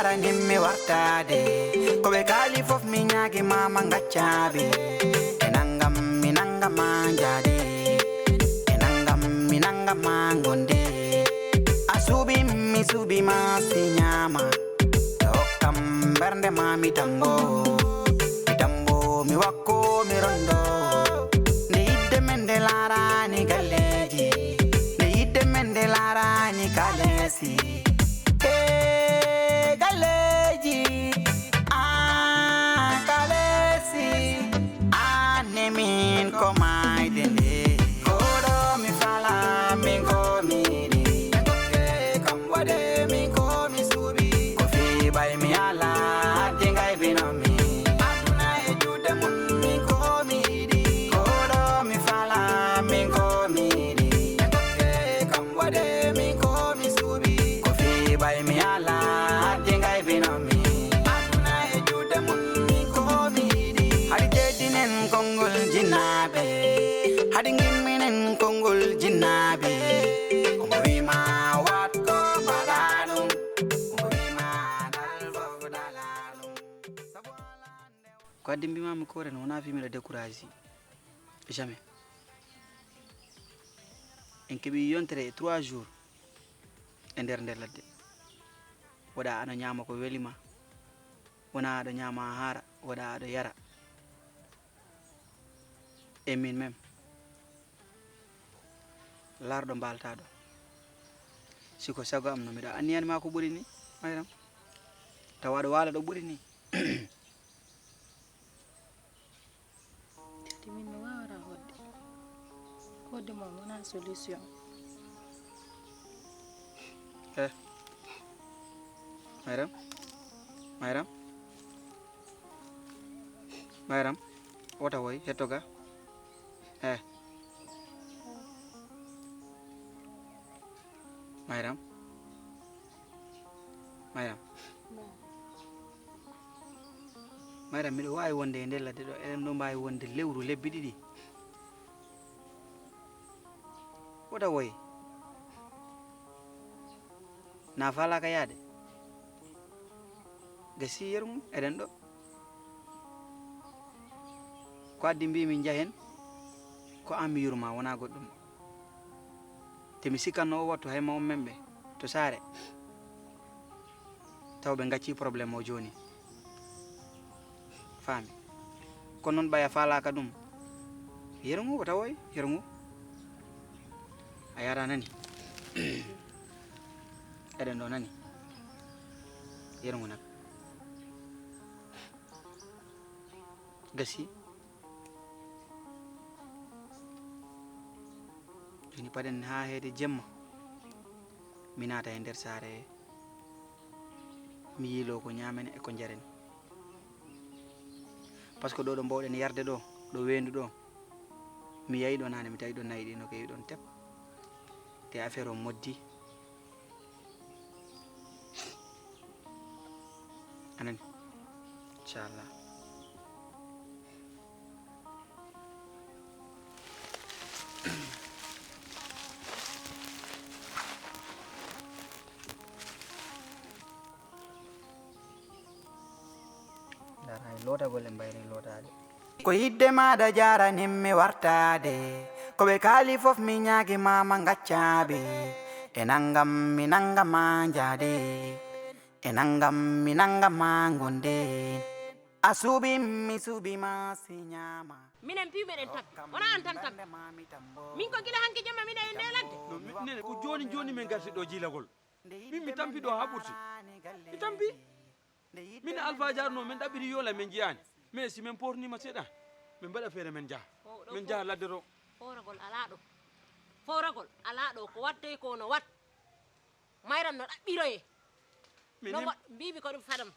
jara nimmi wartade ko be kali fof mi nyaagi mama ngaccabe enangam minanga manjade enangam minanga mangonde asubi mi subi ma sinyama dokam bernde mami tambo mi wakko mi rondo ne yidde mende lara ni galleji ne yidde mende lara ni kalesi galleji kalesi ne min ko mai dende kodo mi fala min ko mi di kam wade min ko mi subi ko fi bay mi ala dingai binomi ko dimbi mam ko ren wona fi mi la décourager jamais en kebi yontere 3 jours e der ladde wada ana nyama ko welima wona ado nyama hara wada ado yara e min mem lardo baltado siko sago am no mi da aniyani ma ko buri ni mayram tawado wala do buri ni min no wawara hodde mo wona solution mayram wota woy hettoga mayram miɗo wawi wonde e nder ladde ɗo eɗen ɗo mbawi wonde lewru lebbi ɗiɗi wota woy na falaka yaade gasi yerum eɗen ɗo ko addi mbimi jahen ko an mi yurma wona goɗɗum te mi sikkanno o wattu hay mawɓe men ɓe to saare taw ɓe gacci probléme o joni fami kono noon ɓaya falaka ɗum yeru wota woy yeru a yara nani eɗen ɗo nani yeru nak gasi joni paɗen ha heede jemma mi naata e nder saare mi yilo ko ñamen e ko jaren par ce que ɗo mbawɗen yarde ɗo wendu ɗo mi yayi ɗo nane mi tawi ɗo nayi ɗi no kewi ɗon tep te affaire o moddi anani inchallah lotagol e mbayri lotade ko yidde maɗa jara nimmi wartade ko ɓe kaali fof mi ñaagi mama ngaccaɓe e nangam mi nanga ma jade e nangam mi nanga ma gonde a suuɓi mi suuɓi ma si ñama minen pimeɗen tabbi wona an tan tabbi min ko gila hanki jemma minen e ndelante nene ko joni min garti ɗo jilagol min mi tampi ɗo ha ɓurti mi tampi min Alpha jarno min ɗaɓɓiri yola min jiyani mais si min pornima seeɗa min mbaɗa feere men jaha ladde ɗo foragol ala ɗo ko watte ko no wat mayram no ɗaɓɓiroye no mbimi ko ɗum fadam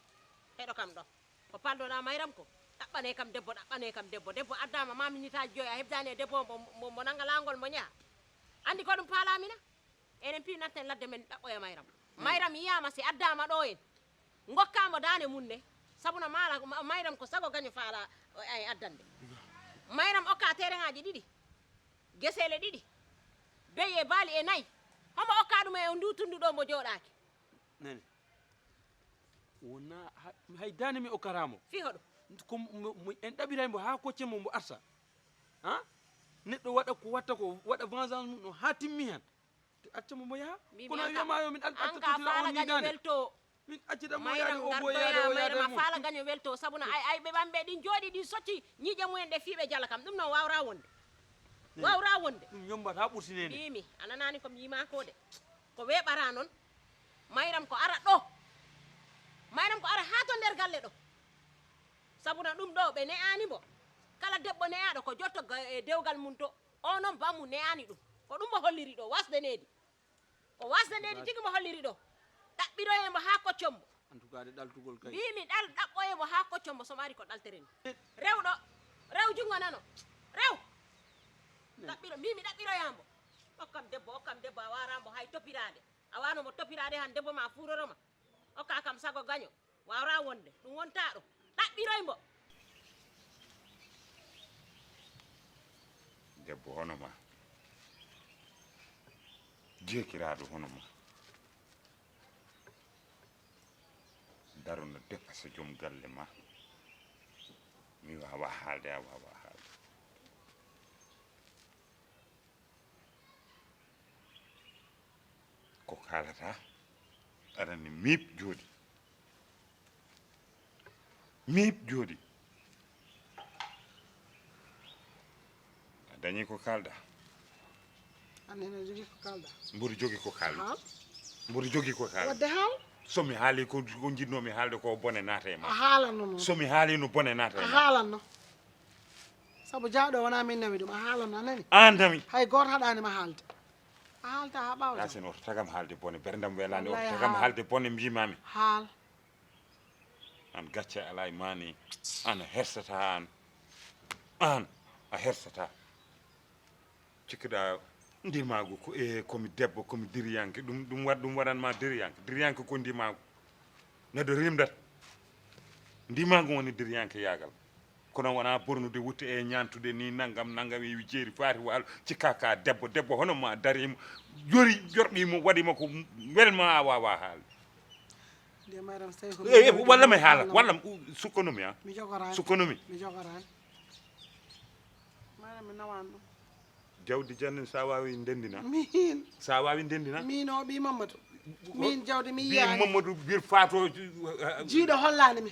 heɗo kam ɗo ko paldoɗa mayram ko ɗaɓɓane kam debbo addama maminitaji joyi a heɓdani e debbo mo nanga langol mo ñaa andi ko ɗum paalamina enen pi natten ladde men ɗaɓɓoye mayram yiyama si addama ɗo en gokkamo dane munne sabuna mala mayram ko sago gaño faala ay addande mayram okka terengaji ɗiɗi gesele ɗiɗi beye baali e nayyi homo okka ɗum e ndu tundu ɗo mo joɗaki nene wona hay dani mi o karamo fi hoɗo ko en ɗaɓiraymo ha koccemo mbo arsa ha neɗɗo waɗa ko watta ko waɗa vengeance mum no ha timmi hen accamo mo yaha kono wiyamayo min anka faala gaño welto min accitamo mayram yaade o bo gardoya faala gaño welto sabuna ay ɓe ɓamɓe ɗin jooɗi ɗin socci ñiƴe mumen ɗe fiiɓe jala kam ɗum noon wawra wonde wawra wonde ɗum yombata ha ɓurtinede mbimi a nanani komi yima ko de ko weɓara noon mayram ko ara ɗo mayram ko ara ha to nder galle ɗo sabuna ɗum ɗo ɓe ne'ani mo kala debbo ne'aɗo ko jotto e dewgal mum to o noon bammu ne'ani ɗum ko ɗum mo holliri ɗo wasdenedi ko wasdenedi tigi mo holliri ɗo ɗaɓɓiroyemo ha koccommo en tout cas de ɗaltugol kay mbimi ɗaɓɓoyemo ha koccommo so mari ko ɗaltereni rewɗo rew jungo nano rew ɗaɓɓiro mbimi ɗaɓɓiroyamo hokkam debbo a waramo hay topirade a wanomo topirade han debbo ma furoroma hokka kam sago gaño wawra wonde ɗum wonta ɗo ɗaɓɓiroymo debbo hono ma jeekiraɗo hono ma darono dépassa joom galle ma mi wawa haalde a wawa haalde ko kalata aɗani miiɓ jooɗi a dañi ko kalda anene jogi ko kalda mburi jogi ko kalda haal mburi jogi ko kalda wadde haal somi haali ko jinnomi haalde ko bone naata e ma a haalanno noon somi haali no bone naata a e ma haalanno sabu jawɗo wona min nawi ɗum a haalanno anani andami hay goto haɗanima haalde a haalta ha ɓawda yasin oto tagam haalde bone berdam welande oto Wallahi tagam haal. haalde bone mbimami haal an gacce ala e mani an a hersata an a hersata cikkuɗa ndimago ko komi debbo komi diriyanke ɗum waɗanma diriyanke ko ndimago neɗɗo rimdata ndimago woni diriyanke yagal kono wona bornude wutte e ñantude ni naggam e jeeri faati walo cikka ka debbo hono ma darima jorɗimo waɗima ko welma a wawa haalde nde mayram so tawi ko walla mi haala walla sukkanumi ha mi jogorani sukkanumi mi jogorani mayram mi nawani ɗum jawdi jannin sa wawi ndendina min sa wawi ndendina min o ɓi mamadou min jawdi mi bi yiyani mamadou bir fato jiiɗo hollani mi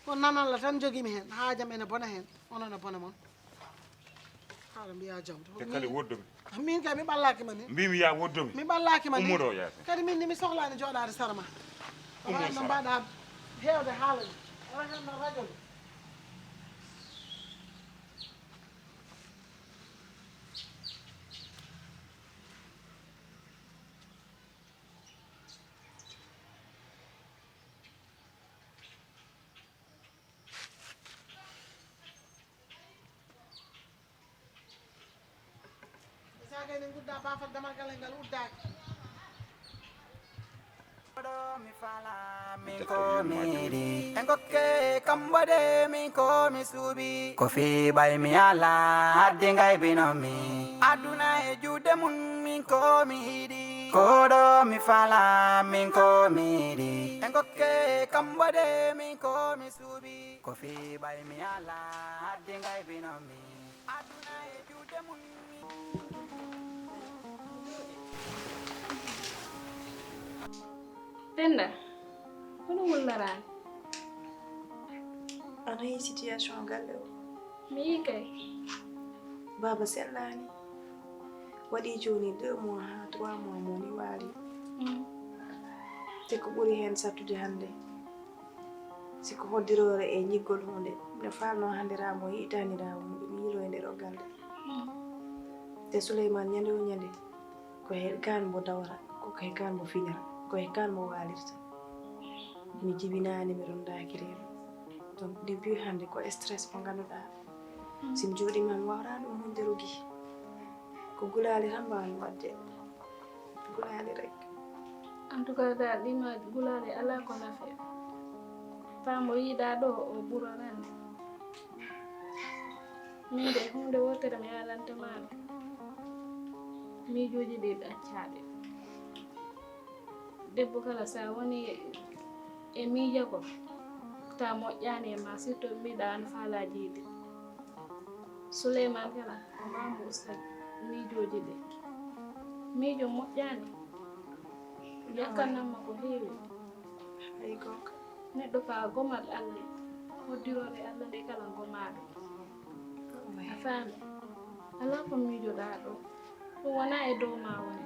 ko nanolla tan jogimi hen haajam ene bona hen onon e bona moon haala mbiya jawdi te kadi woddomi min kay mi ɓallakima ni mbimi ya woddomi mi ɓallakima ni ummuɗo yaata kadi min ni mi sohlani jooɗade sara ma Ummo no sara. mbaɗa hewde haala ni ratanno radio ni sagani gudda bafal damal ngal ngal uddaki mi fala min ko miɗi en gokke kambode min ko mi suuɓi ko fiɓay mi ala hadde gaybinomi aduna e juuɗe mum min ko mi yiɗi koɗo mi fala min ko miɗi en gokke kambode min ko mi suuɓi ko fiɓay mi ala hadde gaybinomi aduna e juuɗe mum Penda, hono wullarani? Ana yi situation galle o. Mi yi kay. Baaba sellani. Waɗi joni 2 mois ha 3 mois moni waali. Te ko ɓuri hen sattude hande. Siko hoddirore e ñiggol hunde. Ne falno handiramo yitaniramo ɗum yiro e nder o galle. Te Souleymane ñande o ñande ko hegan mo dawra ko hegan mo fiñara ko hegan mo walirta. Mi jibinani mi rondaki reedu. Donc début hande ko stress mo ganduɗa sim joɗima mi wawra ɗum hunde rogi ko gulali tan mbawmi wadde gulali rek En tout cas dal ɗima gulali ala ko nafe. Famo yiɗa ɗo o ɓurorani. Min de hunde wotere mi yalantamaɗo. Miijoji ɗi ɗaccaɗe. Debbo kala sa woni e miijo ko ta moƴƴani e ma surtout mbiɗa an faalaji ɗi Souleymane kala ko mamu usta miijoji ɗi miijo moƴƴani yakkanamma ko heewi hay gonga neɗɗo ka gomal Allah hoddirore Allah nde kala gomaɗo a faami ala ko miijoɗa ɗo ɗum wona e dow ma woni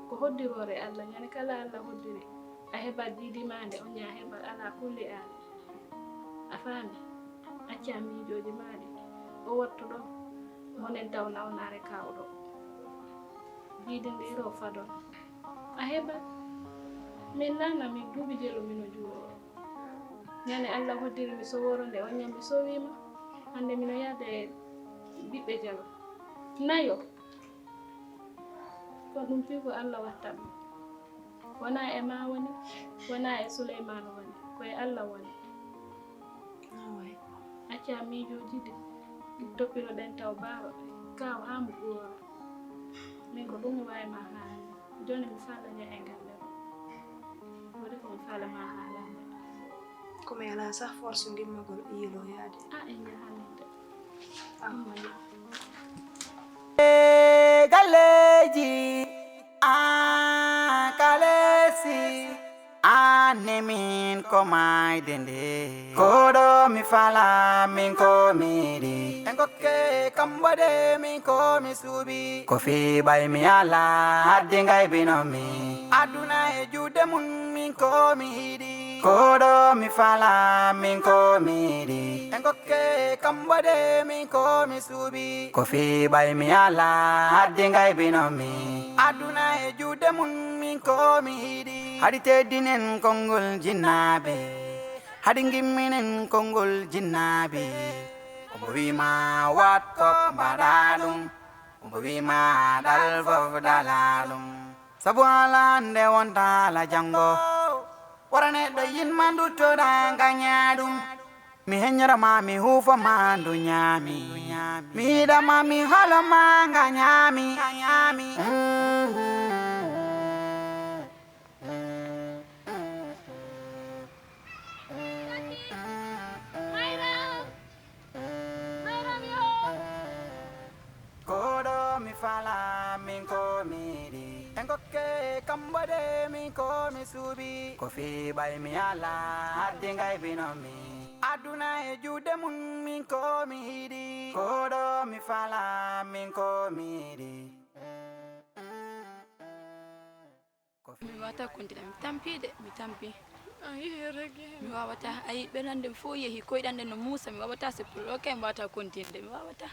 ko hoddirore Allah ñande kala Allah hoddiri a heɓat didimande on ña heɓat ala kulli an a faami acca miijoji maɗi o wattuɗo monen taw nawnare kawɗo jiidi ndiro fadon a heɓat min nana min duuɓi jelo mino juuro ñande Allah hoddiri mi soworo nde on ñam mi sowima hande mino yahde ɓiɓɓe jalo nayo ko ɗum fi ko Allah wattat wona e ma woni wona e Souleymane woni koye Allah woni acca miijoji ɗi toppinoɗen taw Baaba kaw ha mo ɓuura min ko ɗum mi wawi ma haalande joni mi faalaña e galle o woni ko mi faalama haalande komi ala sah force gimmagol iyelo yaade en jahanide Galeji kalesi nemin ko mayde nde koɗo mi fala min ko miɗi en gokke kambode min ko mi suuɓi ko fiɓay mi ala hadde gaybinomi aduna e juuɗe mum min ko mi yiɗi koɗo mi fala min ko miɗi en gokke kambode min ko mi suuɓi ko fiɓay mi ala hadde gaybinomi aduna e juuɗe mum min ko mi yiɗi haɗi teddinen konngol jinnaɓe haɗi gimminen konngol jinnaɓe omo wima watto mbaɗa ɗum omo wima ɗal fof ɗala ɗum sabu ala nde wonta ala janggo wara neɗɗo yinma duttoɗa gaña ɗum mi heñorama mi hufama ndu ñaami mi yiɗama mi holoma gañami koɗo mi fala min ko miɗi en gokke kambode min ko mi suuɓi ko fiɓay mi ala hadde gaybinomi aduna e juuɗe mum min ko mi yiɗi koɗo mi fala min ko miɗi mi wawata kontina mi tampide mi tampi mi wawata ayi ɓernande fof yeehi koyɗande no muusa mi wawata seppude ɗo kay mi wawata continde mi wawata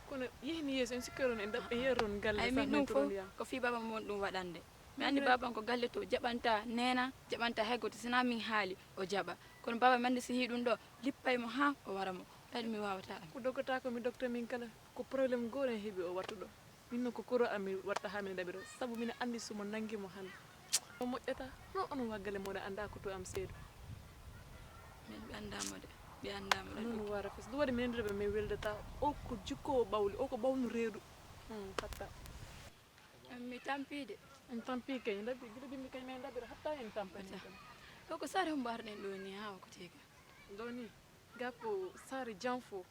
kono yehni yeeso en sikkaron en daɓɓe yeeron galle ay min ɗum fof ko fi baba mon ɗum waɗande mi andi baban ko galle to jaɓanta nena jaɓanta hay goto sina min haali o jaɓa kono baba mi andi si hi ɗum ɗo lippay mo ha o wara mo ɓayde mi wawata ko doggata ko mi docteur min kala ko probléme goto en heeɓi o wattu ɗo min noon ko koro ami watta ha min ɗaɓiro saabu min andi somo nanguimo hande o moƴƴata no onon wa galle moɗon anda ko to am seedo min ɓe andama de ɓe andama noon wara fes ɗum waɗi min endireɓe min weldata o ko jikkowo ɓawli o ko ɓawnu reedu fatta mi tampide en tampi kay daɓɓi guiɗo bimmi kañ min ɗaɓɓira hatta en tampani ɗo ko saare ho mbarɗen ɗo ni ha ko tega ɗo ni gappo saare janfo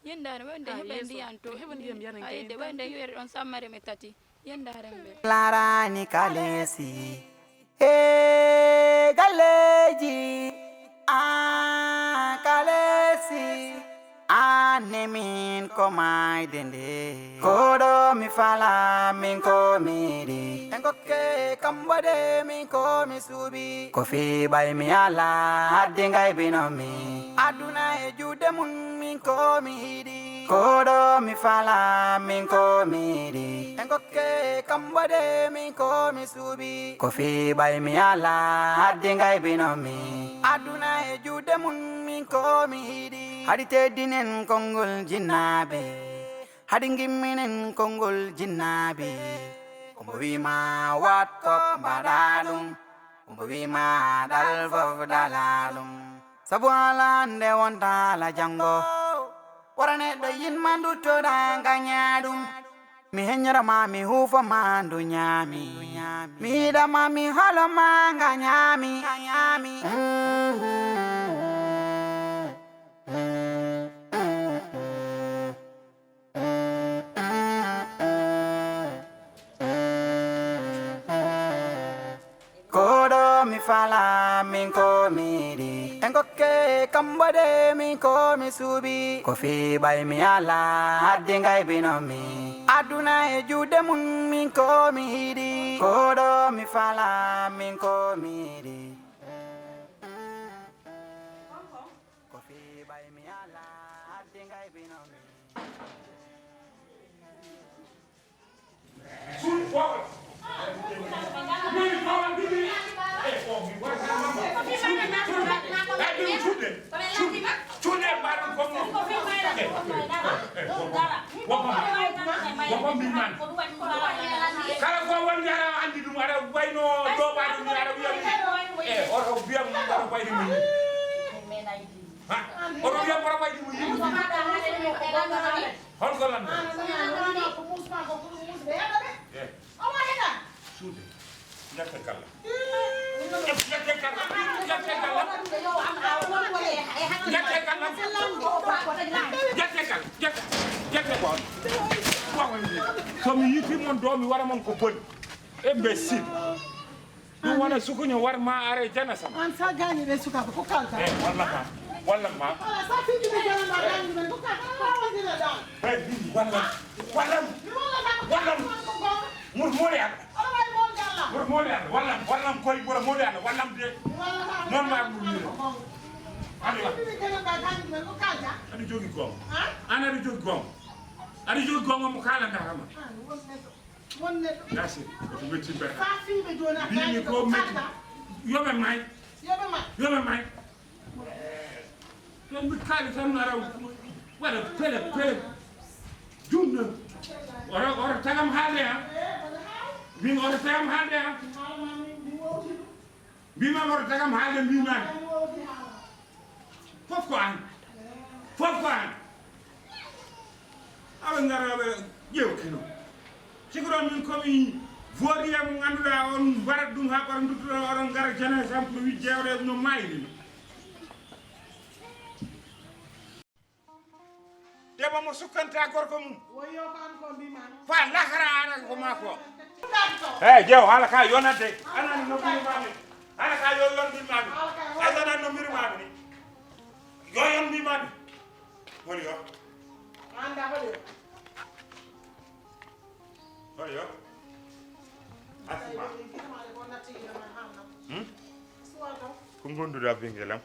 yendare wonde heɓe ndiyan to heɓa ndiyam yaran ayde wonde yiwere ɗon sammare me tati yendaren ɓe larani kalesi galeji kalesi nemin ko mayde nde koɗo mi fala min ko miɗi en gokke kambode min ko mi suuɓi ko fiɓay mi ala hadde gaybinomi aduna e juuɗe mum min ko mi yiɗi koɗo mi fala min ko miɗi en gokke kambode min ko mi suuɓi ko fiɓay mi ala hadde gaybinomi aduna e juuɗe mum min ko mi yiɗi haɗi teddinen konngol jinnaɓe haɗi gimminen konngol jinnaɓe omo wima watto mbaɗa ɗum omo wima ɗal fof ɗala ɗum sabu ala nde wonta ala janggo wara neɗɗo yinma duttoɗa gaña ɗum mi henyara ma mi hufa mandu nyami mi da ma mi halo manga nyami kodo mi fala min ko miri engoke kambade min ko mi subi ko fi bay mi ala hadde ngay binomi aduna e jude mun min ko mi hidi kodo mi fala min ko miri ko fi bay mi ala hadde ngay binomi kala ko won yara andi dum ara wayno do baadu ni ara wiya oro biya mo ngaro baydi mi ha oro biya mo baydi mi hol ko lan Suudu ngata kala somi yiti mon domi wara mon ko boni imbécile ɗum wona sukuño warma are jana sama an sa gani be suka ko kalta walla ma sa fiji be jana ma gani be ko kalta wala wallam koy bura mole ala wallam de non ma adi jogi gom ana adi jogi gom mo kala ndarama wonne yasi ko betti be sa fi be jona ni ko metti yobe may don mi kala tan naraw wala pele junna ora tagam haalde ha min ora tagam haalde ha bima ora tagam haalde bima fof ko an aɓe ngaraɓe ƴeew kino siguron min komi voodiyam ganduɗa on mbarat ɗum ha ɓara duttuɗo oɗon gara jana sample wi jewɗe no mayni debbo mo sukkanta gorko mum fa lahara ana ko mako eyyi jeew haala ka yonande anani no mbimami haala ka yo yonbimami asanani no mbirmami ni yo yonbimami woni yo anda hoɗo yo asma ko gonduɗa bengelam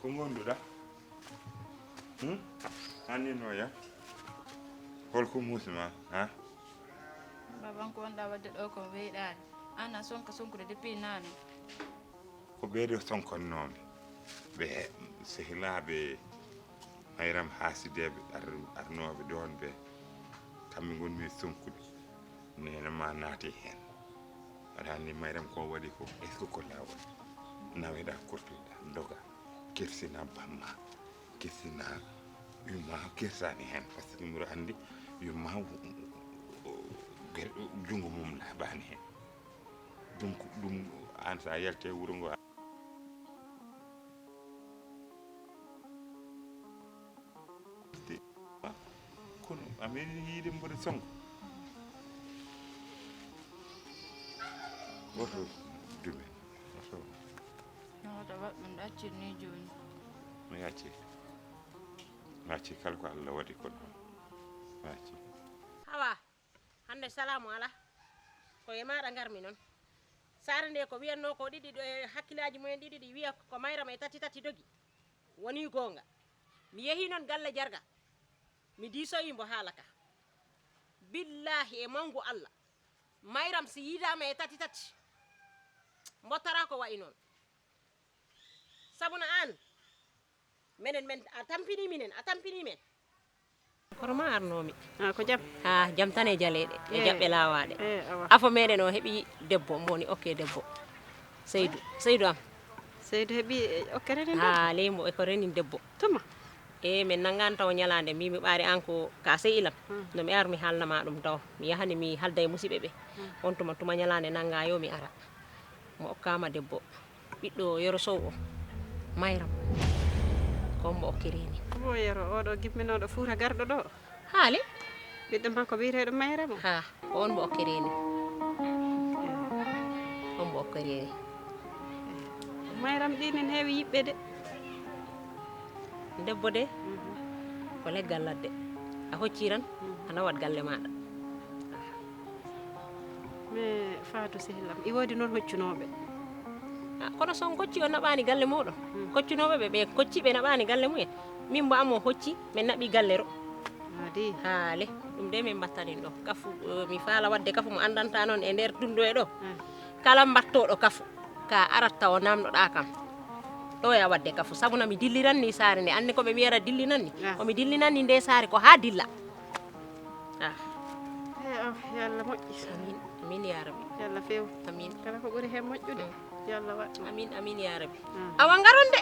ko gonduɗa anninoya holko musma ha baban ko wonɗa wadde ɗo ko weyɗani anna sonkude depuis nane ko ɓeeɗo sonkonnoɓe ɓe sehilaɓe mayram haasideɓe arnoɓe ɗon ɓe kamɓe gonmi sonkude nene ma naati hen aɗa anndi mayram ko waɗi ko est ce que ko lawol naweɗa kortoɗa doga kersina bamma kersina yumma kersani hen par ce que mbiɗo anndi yumma junngo mum laaɓani hen donc ɗum an sa yalte wuro ngo kono amin yiide mboɗo sonko woto dume oto waɗɗum ɗo accirni joni mi acci kala ko Allah waɗi ko ɗon mi acci hawa hande salamu ala koye maɗa garmi noon sare nde ko wiyanno ko ɗiɗi ɗo e hakkillaji mumen ɗiɗi ɗi wiya ko mayrama e tati dogi woni gonga mi yeehi noon galle jarga mi disoyimbo haala ka billahi e mangu Allah mayram si yidama e tati mbottara ko wayi noon sabuna an men a tampini men korma arnomi ko jam ha jam tan e jaleɗe e jaɓɓe lawaɗe afo meɗen o heeɓi debbo mboni okke debbo Seydou am seydu heɓi o kerene ha leymo e ko renin debbo tuma e min nanngani taw ñalande mi ɓaari an ko ka sey ilam no mi ar mi haalnama ɗum taw mi yahani mi halda e musidɓe ɓe on tuma ñalande nanga yo mi ara mo okkama debbo ɓiɗɗo Yoro Sow o Mayram ko mo okkireni o Yoro oɗo gimminoɗo Fuuta garɗo ɗo haali ɓiɗɗo makko wiyeteɗo Mayram o ha ko on mo okkireni on mo okkireni Mayram ɗinen heewi yiɓɓe de debbo de ko leggal ladde a hocci tan a nawat galle maɗa mais Fatou Sehlam i woodi noon hoccunoɓe kono son kocci o naɓani galle muɗum koccunoɓe ɓe kocci ɓe naɓani galle mumen min mbo amo hocci min naɓi galle ro adi haale ɗum de min battanin ɗo kafu mi faala wadde kafu mo andanta noon e nder dundu e ɗo kala mbattoɗo kafu ka arat taw namdoɗa kam ɗo ya wadde kafu sabuna mi dilliran ni saare nde anni koɓe wiyata dillinan ni omi dillinan ni nde saare ko ha dilla yalla moƴƴi amin ya rabbi yalla few amin kala ko ɓuri hen moƴƴude yalla waɗ amin ya rabbi awa ngaron de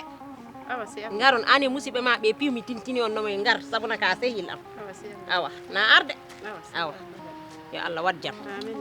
awa si ngaron ani musidɓe ma ɓe piwmi tintini on nomoye ngar sabuna ka sehil am awa si awa na arde awa yo Allah wat jam amin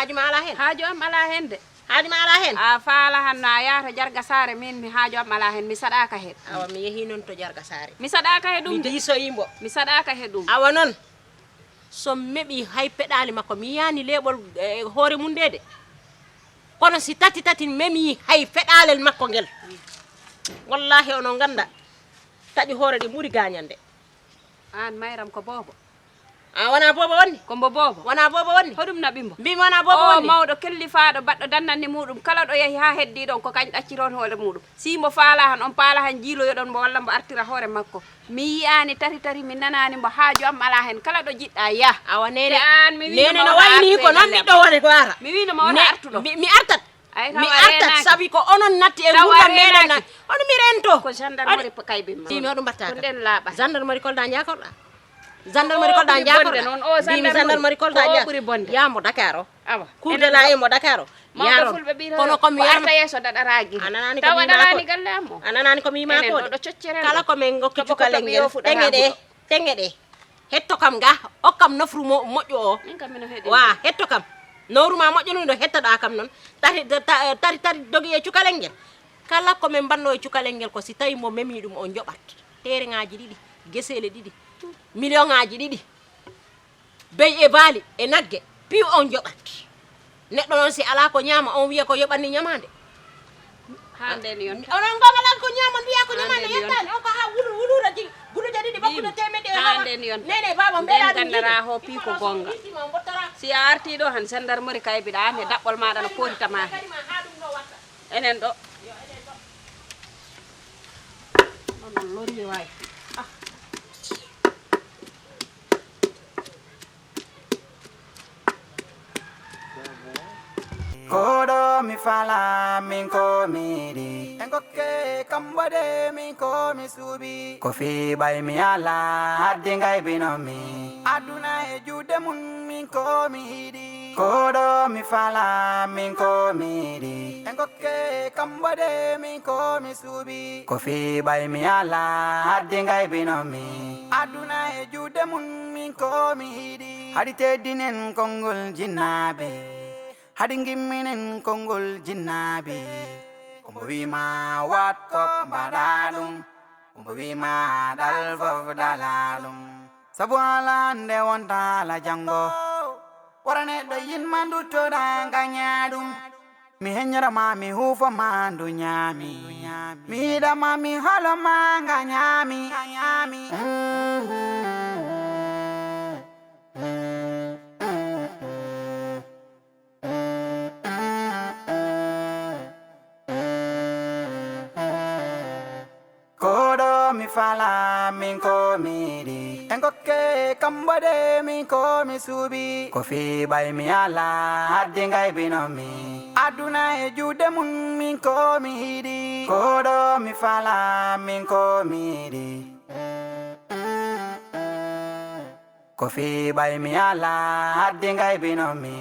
haaju ma ala hen haaju am ala hen de haaju ma ala hen a faala han no a yahata Jarga Saare min mi haaju am ala hen mi saɗaka hen awa mi yeehi noon to Jarga Saare mi saɗaka he ɗum mi diisoyimo mi saɗaka he ɗum awa noon so meɓi hay peɗali makko mi yani leɓol hoore mum nde de kono si tati memi hay feɗalel makko ngel wallahi onon ganda taƴi hoore ɗi ɓuuri gañande an Mayram ko bobo a wona bobo wonni kombo bobo wona bobo wonni hoɗum naɓimo mbimi wona bobo wonni mawɗo kellifaɗo baɗɗo dannanni muɗum kala ɗo yeehi ha heddi ɗon ko kañ ɗacciron hoore muɗum si mo faala han on paala han jiiloyoɗon mbo walla mbo artira hoore makko mi yiyani tari mi nanani mbo haaju am ala hen kala ɗo jiɗɗa ya awa nene an mi nene no wayni ko noon ɓiɗɗo wone ko ara mi wino ma wona artuɗo mi artat mi artat sabi ko onon natti e gurdam meɗen na ono mi rento ko gendarmerie kaybimma mi hoɗum mbatta ko nden laaɓa gendarmerie Kolda jakorɗa gendarmerie Kolda jakorɗa mbimi gendarmerie Kolda yamo Dakar o awa kurde la emo Dakar o yaro kono komi arta yeso daɗaragi ananani taw waɗanani galle ammo ananani komi yima ko ɗo coccere kala komin gokki cukalel ngel teŋe ɗe hetto kam ga okkam nofru moƴƴo o wa hetto kam nowruma moƴƴo ɗo hettaɗa kam noon tari dogi e cukalel ngel kala komin mbanno e cukalel ngel ko si tawi mo memi ɗum o joɓat tereŋaji ɗiɗi gesele ɗiɗi million ŋaji ɗiɗi bey e baali e nagge piw on joɓat neɗɗo noon si ala ko ñaama on wiya ko yoɓanni ñamande handeni yon onon gogalan ko ñaama wiya ko ñamande yettani on ko ha wulura ji guluja ɗiɗi bakkude temedde handeni yon nene baba mbeɗa gandara ho pi ko gonga si a arti ɗo han gendarmerie kaybiɗa an e daɓɓol maɗa no potitama enen ɗo non lorri wayi Kodo mi fala min ko miri engoke kambade min ko mi subi kofi bay mi ala hadde ngay binomi aduna e jude mun min ko mi hidi kodo mi fala min ko miri engoke kambade min ko mi subi kofi bay mi ala hadde ngay binomi aduna e jude mun min ko mi hidi hadite dinen kongol jinnabe Hadingi minen kongol jinnabi Kumbo wima wat kok badalum Kumbo wima dal fof dalalum Sabu ala ande wonta la jango Warane do yin mandu to danga nyadum Mi henyara ma mi hufo mandu nyami Mi dama mi halo manga nyami fala min ko miri engoke kambode min ko mi subi ko fi bay mi ala hadde ngay binomi aduna e jude mun min ko mi hidi ko do mi fala min ko miri ko fi bay mi ala hadde ngay binomi